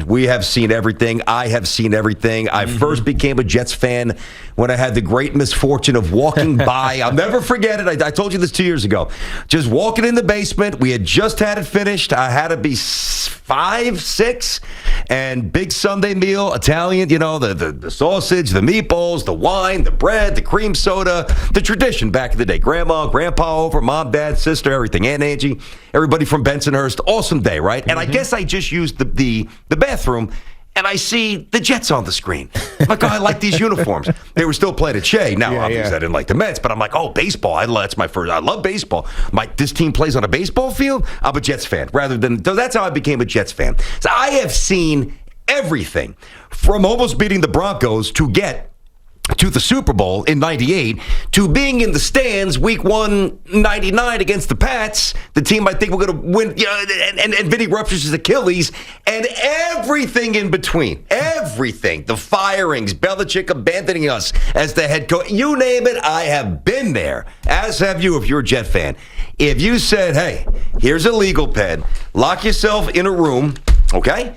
fan. We have seen everything. I have seen everything. I first became a Jets fan when I had the great misfortune of walking by. I'll never forget it. I told you this 2 years ago. Just walking in the basement. We had just had it finished. I had to be 5, 6, and big Sunday meal, Italian, the sausage, the meatballs, the wine, the bread, the cream soda, the tradition back in the day. Grandma, grandpa over, mom, dad, sister, everything. Aunt Angie, everybody from Bensonhurst. Awesome day, right? And I guess I just used the bathroom, and I see the Jets on the screen. I'm like, I like these uniforms. They were still playing at Shea. Now, obviously, I didn't like the Mets, but I'm like, baseball. That's my first. I love baseball. This team plays on a baseball field? I'm a Jets fan. That's how I became a Jets fan. So I have seen everything from almost beating the Broncos to get to the Super Bowl in 98, to being in the stands week 199 against the Pats, the team I think we're going to win, and Vinny ruptures his Achilles, and everything in between. Everything. The firings, Belichick abandoning us as the head coach. You name it, I have been there, as have you if you're a Jet fan. If you said, hey, here's a legal pad, lock yourself in a room, okay?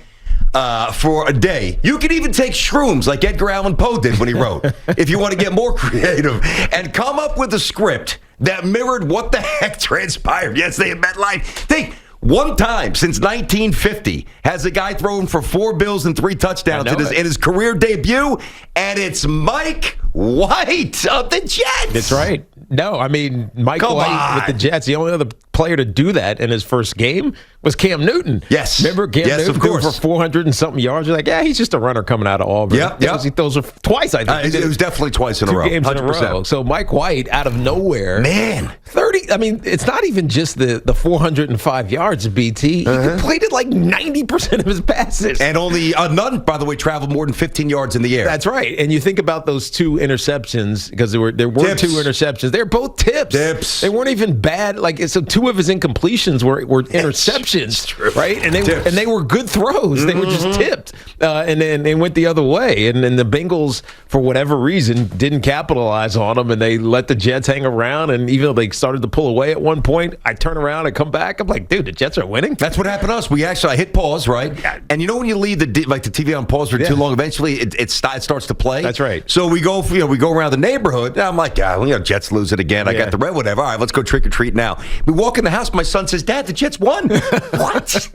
For a day. You can even take shrooms like Edgar Allan Poe did when he wrote, if you want to get more creative, and come up with a script that mirrored what the heck transpired yesterday at MetLife. Think, one time since 1950 has a guy thrown for 4 bills and 3 touchdowns in his career debut, and it's Mike White of the Jets. That's right. No, I mean, Mike White with the Jets, the only other player to do that in his first game was Cam Newton. Yes. Remember Cam Newton of course. for 400 and something yards? You're like, he's just a runner coming out of Auburn. Yeah. He throws twice, I think. It was definitely twice in a row. 2 games 100%. In a row. So Mike White, out of nowhere. Man. 30, I mean, it's not even just the 405 yards of BT. He completed like 90% of his passes. And only none, by the way, traveled more than 15 yards in the air. That's right. And you think about those 2 interceptions, because there were tips. 2 interceptions. They're both tips. They weren't even bad. So 2 of his incompletions were interceptions, right? And they were good throws. They were just tipped, and then they went the other way. And then the Bengals, for whatever reason, didn't capitalize on them, and they let the Jets hang around. And even though they started to pull away at one point, I turn around and come back. I'm like, dude, the Jets are winning. That's what happened to us. I hit pause, right? And when you leave the TV on pause for too long, eventually it starts to play. That's right. So we go around the neighborhood. And I'm like, Jets lose it again. I got the red, whatever. All right, let's go trick or treat now. We walk in the house. My son says, Dad, the Jets won. What?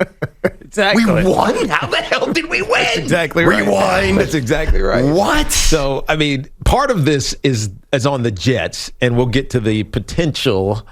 Exactly. We won? How the hell did we win? That's exactly right. Rewind. That's exactly right. What? So, I mean, part of this is on the Jets, and we'll get to the potential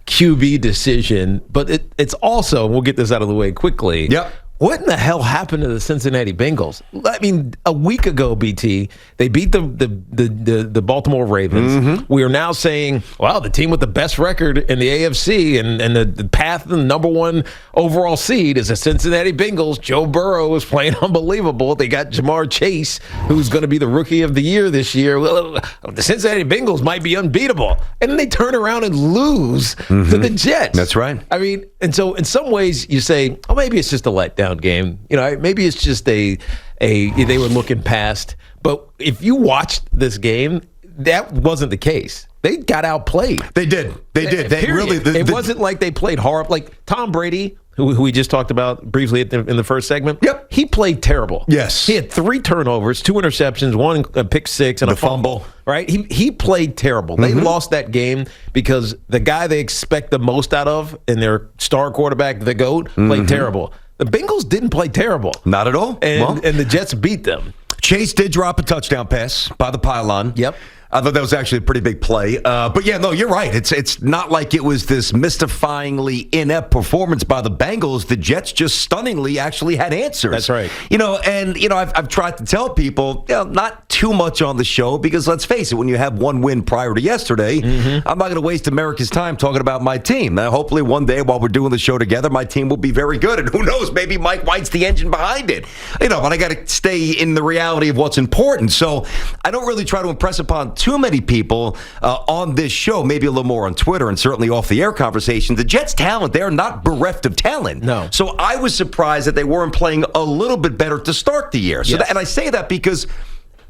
QB decision, but it's also, and we'll get this out of the way quickly. Yep. What in the hell happened to the Cincinnati Bengals? I mean, a week ago, BT, they beat the Baltimore Ravens. We are now saying, well, the team with the best record in the AFC and the path to the number 1 overall seed is the Cincinnati Bengals. Joe Burrow is playing unbelievable. They got Jamar Chase, who's going to be the Rookie of the Year this year. Well, the Cincinnati Bengals might be unbeatable. And then they turn around and lose to the Jets. That's right. I mean, and so in some ways you say, oh, maybe it's just a letdown game. Maybe it's just they were looking past. But if you watched this game, that wasn't the case. They got outplayed. They did. It wasn't like they played horrible. Like Tom Brady, who we just talked about briefly in the first segment. Yep. He played terrible. Yes. He had 3 turnovers, 2 interceptions, 1 pick 6, and a fumble. Right? He played terrible. They lost that game because the guy they expect the most out of, and their star quarterback, the GOAT, played terrible. The Bengals didn't play terrible. Not at all. And the Jets beat them. Chase did drop a touchdown pass by the pylon. Yep. I thought that was actually a pretty big play. But yeah, no, you're right. It's not like it was this mystifyingly inept performance by the Bengals. The Jets just stunningly actually had answers. That's right. I've tried to tell people, not too much on the show, because let's face it, when you have 1 win prior to yesterday, I'm not going to waste America's time talking about my team. Now, hopefully one day while we're doing the show together, my team will be very good. And who knows, maybe Mike White's the engine behind it. But I got to stay in the reality of what's important. So I don't really try to impress upon too many people on this show, maybe a little more on Twitter and certainly off the air conversation. The Jets' talent, they're not bereft of talent. No. So I was surprised that they weren't playing a little bit better to start the year. So and I say that because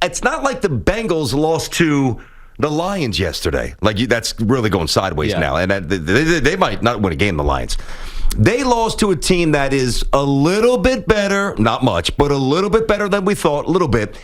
it's not like the Bengals lost to the Lions yesterday. That's really going sideways now. And they might not win a game, the Lions. They lost to a team that is a little bit better, not much, but a little bit better than we thought, a little bit.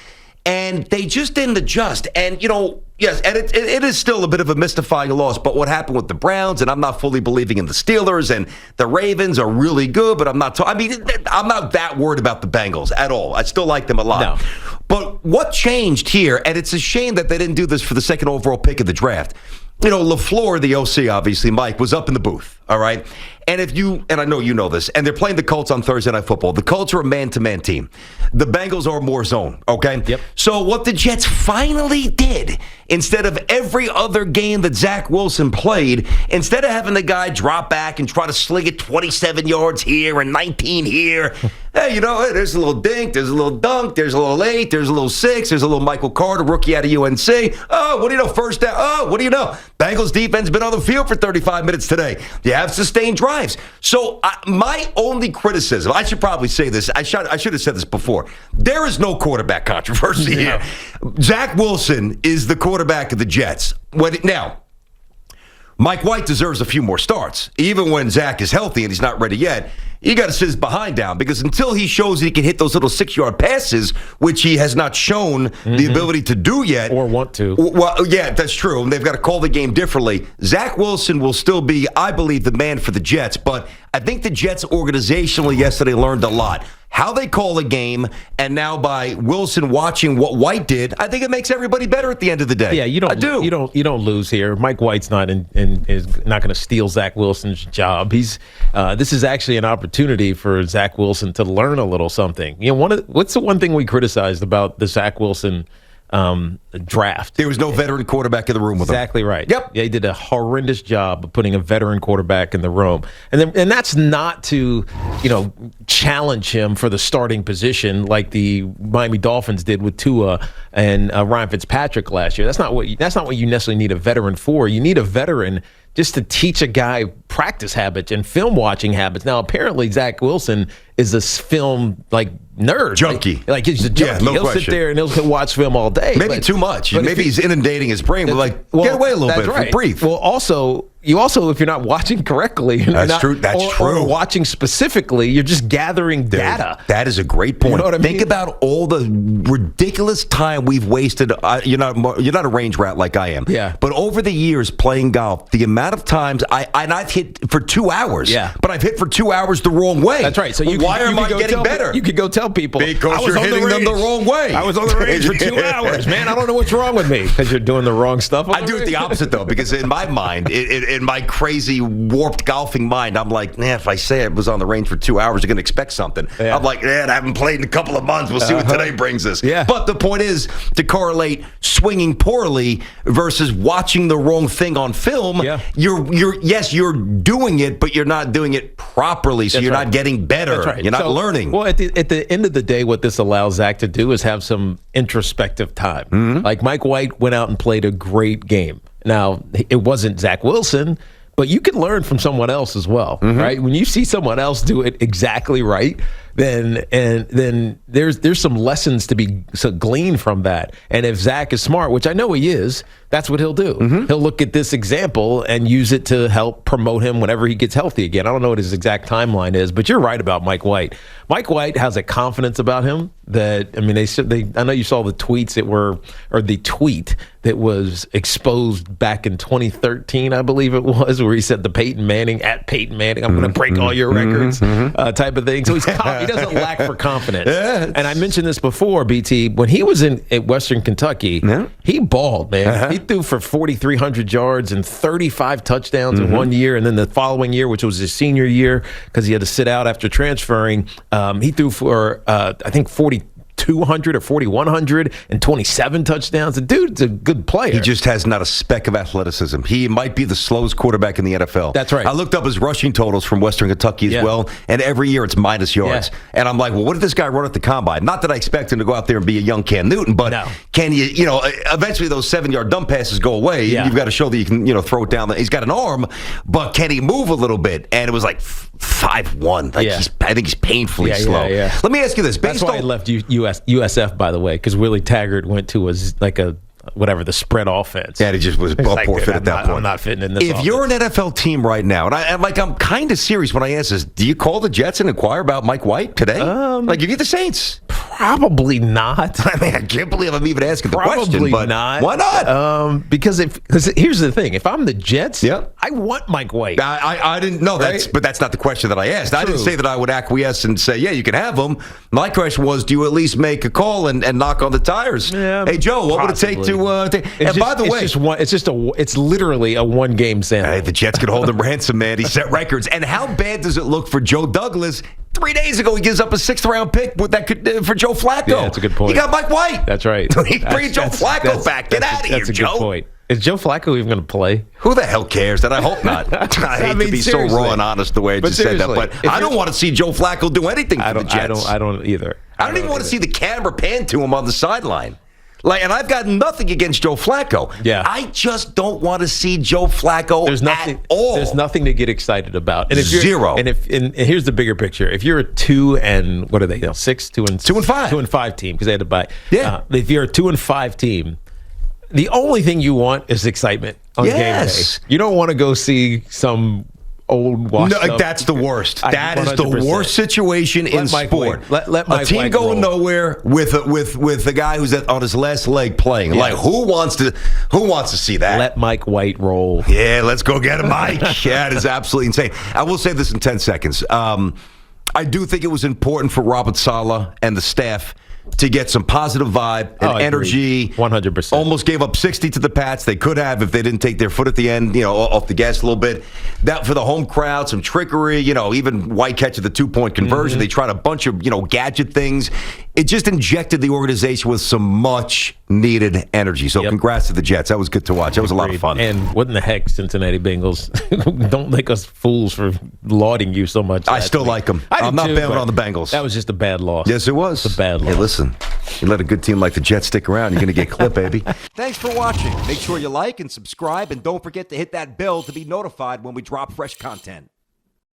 And they just didn't adjust. And, yes, and it is still a bit of a mystifying loss. But what happened with the Browns, and I'm not fully believing in the Steelers, and the Ravens are really good, but I'm not that worried about the Bengals at all. I still like them a lot. No. But what changed here, and it's a shame that they didn't do this for the second overall pick of the draft. LaFleur, the OC, obviously, Mike, was up in the booth, all right? And I know you know this, and they're playing the Colts on Thursday Night Football. The Colts are a man-to-man team. The Bengals are more zone, okay? Yep. So what the Jets finally did, instead of every other game that Zach Wilson played, instead of having the guy drop back and try to sling it 27 yards here and 19 here, hey, there's a little dink, there's a little dunk, there's a little 8, there's a little 6, there's a little Michael Carter, rookie out of UNC. Oh, what do you know? First down. Oh, what do you know? Bengals defense been on the field for 35 minutes today. You have sustained drives. So my only criticism, I should probably say this. I should have said this before. There is no quarterback controversy here. Zach Wilson is the quarterback of the Jets. Now, Mike White deserves a few more starts. Even when Zach is healthy and he's not ready yet, you got to sit his behind down, because until he shows he can hit those little 6-yard passes, which he has not shown the ability to do yet. Or want to. Well, yeah, that's true. And they've got to call the game differently. Zach Wilson will still be, I believe, the man for the Jets. But I think the Jets organizationally yesterday learned a lot. How they call a game, and now by Wilson watching what White did, I think it makes everybody better at the end of the day. Yeah, you don't lose here. Mike White's not is not going to steal Zach Wilson's job. This is actually an opportunity for Zach Wilson to learn a little something. What's the one thing we criticized about the Zach Wilson draft? There was no veteran quarterback in the room with him. Exactly right. Yep. Yeah, he did a horrendous job of putting a veteran quarterback in the room, and that's not to challenge him for the starting position like the Miami Dolphins did with Tua and Ryan Fitzpatrick last year. That's not what you necessarily need a veteran for. You need a veteran just to teach a guy practice habits and film watching habits. Now, apparently, Zach Wilson is a film nerd, junkie. Like he's a junkie. Yeah, he'll question. Sit there and he'll watch film all day. Maybe too much. Maybe he's inundating his brain with get away a little bit. Right. Breathe. Well, you also, if you're not watching correctly, that's true. Or watching specifically, you're just gathering data. That is a great point. You know what I mean? Think about all the ridiculous time we've wasted. You're not a range rat like I am. Yeah. But over the years playing golf, the amount of times I've hit for 2 hours. Yeah. But I've hit for 2 hours the wrong way. That's right. So why am I getting better? You could go tell people because you're hitting them the wrong way. I was on the range for 2 hours, man. I don't know what's wrong with me because you're doing the wrong stuff. I do it the opposite though, because in my mind, in my crazy warped golfing mind, I'm like, if I say I was on the range for 2 hours, you're going to expect something. Yeah. I'm like, I haven't played in a couple of months. We'll see what today brings us. Yeah. But the point is to correlate swinging poorly versus watching the wrong thing on film. Yeah. You're doing it, but you're not doing it properly, so you're not getting better. That's right. You're not learning. Well, at the end of the day, what this allows Zach to do is have some introspective time. Mm-hmm. Like Mike White went out and played a great game. Now, it wasn't Zach Wilson, but you can learn from someone else as well, right? When you see someone else do it exactly right, then there's some lessons to be gleaned from that. And if Zach is smart, which I know he is, that's what he'll do. He'll look at this example and use it to help promote him whenever he gets healthy again. I don't know what his exact timeline is, but you're right about Mike White. Mike White has a confidence about him that, I mean, I know you saw the tweets the tweet that was exposed back in 2013, I believe it was, where he said the Peyton Manning, I'm going to break all your records type of thing. So he doesn't lack for confidence. And I mentioned this before, BT, when he was at Western Kentucky, he balled, man. He threw for 4,300 yards and 35 touchdowns in 1 year. And then the following year, which was his senior year, because he had to sit out after transferring, he threw for, I think, 4,200 or 4,100 and 27 touchdowns. The dude's a good player. He just has not a speck of athleticism. He might be the slowest quarterback in the NFL. That's right. I looked up his rushing totals from Western Kentucky as well, and every year it's minus yards. Yeah. And I'm like, well, what did this guy run at the combine? Not that I expect him to go out there and be a young Cam Newton, but can you eventually those 7-yard dump passes go away. Yeah. You've got to show that you can, throw it down. He's got an arm, but can he move a little bit? And it was like 5'1". I think he's painfully slow. Yeah. Let me ask you this. That's why he left USF, by the way, because Willie Taggart went to a whatever the spread offense. Yeah, he just was poor fit at that point. I'm not fitting in this. If you're an NFL team right now, and I'm kind of serious when I ask this, do you call the Jets and inquire about Mike White today? If you're the Saints, probably not. I mean, I can't believe I'm even asking the question. Probably But not. why not? Because here's the thing: if I'm the Jets, Yeah. I want Mike White. I didn't know Right? but that's not the question that I asked. I didn't True. say that I would acquiesce and say, yeah, you can have him. My question was, do you at least make a call and knock on the tires? Yeah, hey, Joe, what possibly. would it take to? And by the way, it's literally a one-game sample. hey, the Jets could hold him ransom, man. He set records. And how bad does it look for Joe Douglas? 3 days ago, he gives up a 6th-round pick for Joe Flacco. Yeah, that's a good point. He got Mike White. That's right. He bring Joe Flacco back. Get out of here, That's a Joe. good point. Is Joe Flacco even going to play? Who the hell cares? And I hope not. I hate to be seriously. so raw and honest the way I But just said that. seriously, But I don't want to see Joe Flacco do anything for the Jets. I don't either. I don't even want to see the camera pan to him on the sideline. And I've got nothing against Joe Flacco. Yeah. I just don't want to see Joe Flacco at all. There's nothing to get excited about. And if Zero. And here's the bigger picture. If you're a 2 and what are they? 6, 2 and 5. 2 and 5 team because they had to buy. Yeah. If you're a 2 and 5 team, the only thing you want is excitement on game day. You don't want to go see some old washed up. That's the worst. That is 100%. the worst situation in Mike sport. White. Let Mike a team White going roll. nowhere with a guy who's on his last leg playing. Yeah. Like who wants to see that? Let Mike White roll. Yeah, let's go get him, Mike. Yeah, it is absolutely insane. I will say this in 10 seconds. I do think it was important for Robert Saleh and the staff to get some positive vibe and energy. 100%. Almost gave up 60 to the Pats. They could have if they didn't take their foot at the end, off the gas a little bit. That for the home crowd, some trickery, even White catching the 2-point conversion. They tried a bunch of, gadget things. It just injected the organization with some much needed energy. So congrats to the Jets. That was good to watch. That was a lot of fun. And what in the heck, Cincinnati Bengals? Don't make us fools for lauding you so much. I still like them. I'm not bailing on the Bengals. That was just a bad loss. Yes, it was. It's a bad loss. Hey, listen, you let a good team like the Jets stick around, you're going to get clipped, baby. Thanks for watching. Make sure you like and subscribe, and don't forget to hit that bell to be notified when we drop fresh content.